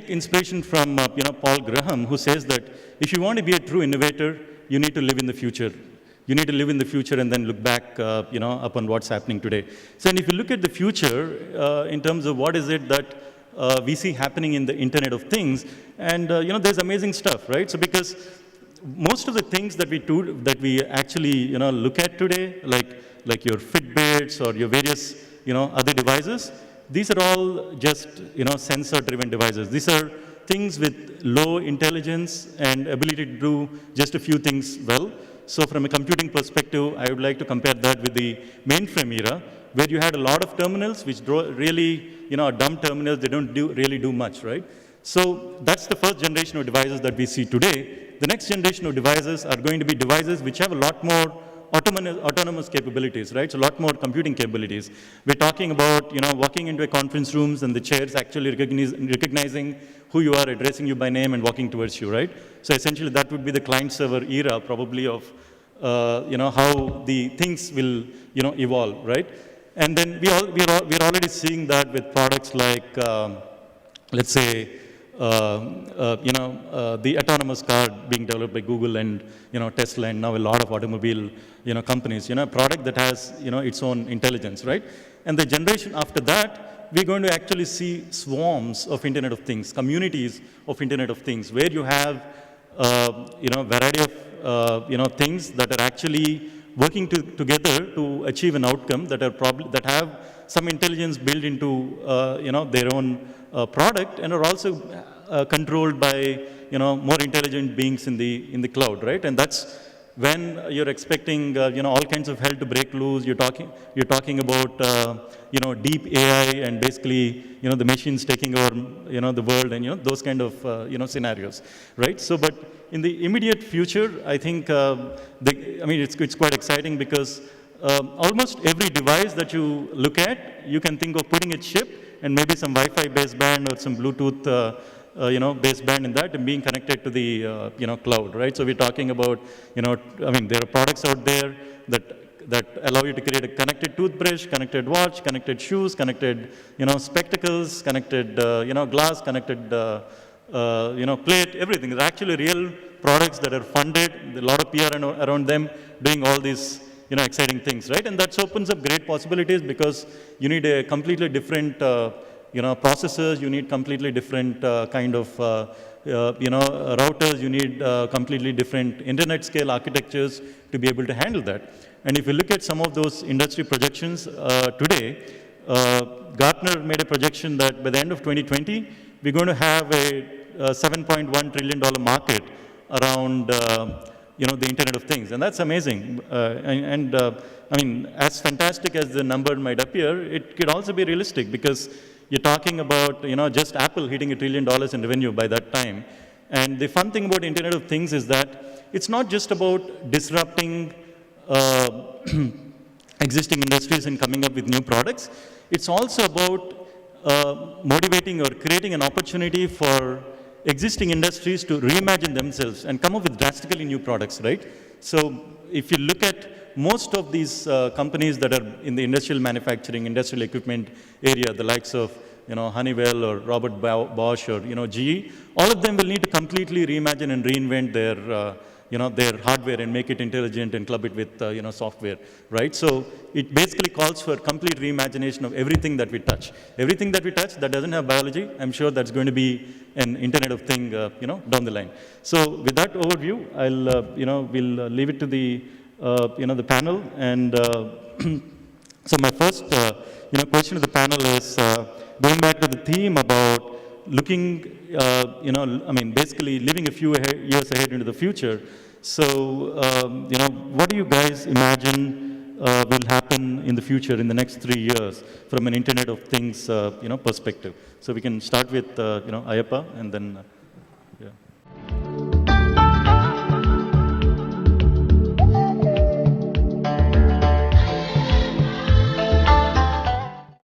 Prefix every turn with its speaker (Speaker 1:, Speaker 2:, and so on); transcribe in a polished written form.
Speaker 1: take inspiration from Paul Graham, who says that if you want to be a true innovator, you need to live in the future. You need to live in the future and then look back upon what's happening today. So and if you look at the future in terms of what is it that we see happening in the Internet of Things, and there's amazing stuff, right? So because most of the things that we actually look at today, like your Fitbits or your various other devices, these are all just sensor-driven devices. These are things with low intelligence and ability to do just a few things well. So from a computing perspective, I would like to compare that with the mainframe era, where you had a lot of terminals, which really, are dumb terminals. They don't really do much, right? So that's the first generation of devices that we see today. The next generation of devices are going to be devices which have a lot more autonomous capabilities, right? So a lot more computing capabilities. We're talking about, walking into a conference rooms and the chairs actually recognizing who you are, addressing you by name and walking towards you, right? So essentially that would be the client-server era probably of, how the things will, evolve, right? And then we're already seeing that with products like, let's say, the autonomous car being developed by Google and Tesla, and now a lot of automobile companies. A product that has its own intelligence, right? And the generation after that, we're going to actually see swarms of Internet of Things, communities of Internet of Things, where you have variety of things that are actually working together to achieve an outcome that have some intelligence built into their own product, and are also controlled by more intelligent beings in the cloud, right? And that's when you're expecting all kinds of hell to break loose. You're talking about deep AI and basically the machines taking over the world, and those kind of scenarios, right? So, but in the immediate future, I think it's quite exciting because almost every device that you look at, you can think of putting a chip and maybe some Wi-Fi baseband or some Bluetooth baseband in that and being connected to the cloud, right? So we're talking about there are products out there that allow you to create a connected toothbrush, connected watch, connected shoes, connected spectacles, connected glass, connected plate, everything. There's actually real products that are funded, a lot of PR around them doing all these exciting things, right? And that opens up great possibilities because you need a completely different processors, you need completely different kind of routers, you need completely different internet scale architectures to be able to handle that. And if you look at some of those industry projections today, Gartner made a projection that by the end of 2020, we're going to have a $7.1 trillion market around the Internet of Things, and that's amazing. As fantastic as the number might appear, it could also be realistic because you're talking about just Apple hitting $1 trillion in revenue by that time. And the fun thing about Internet of Things is that it's not just about disrupting existing industries and coming up with new products. It's also about motivating or creating an opportunity for existing industries to reimagine themselves and come up with drastically new products, right? So if you look at most of these companies that are in the industrial manufacturing, industrial equipment area, the likes of Honeywell or Robert Bosch or GE, all of them will need to completely reimagine and reinvent their hardware and make it intelligent and club it with software, right? So it basically calls for complete reimagination of everything that we touch. Everything that we touch that doesn't have biology, I'm sure that's going to be an Internet of Thing, down the line. So with that overview, we'll leave it to the the panel. And so my first question to the panel is going back to the theme about looking, basically living a few years ahead into the future. So, what do you guys imagine will happen in the future in the next 3 years from an Internet of Things, perspective? So we can start with, Ayappa and then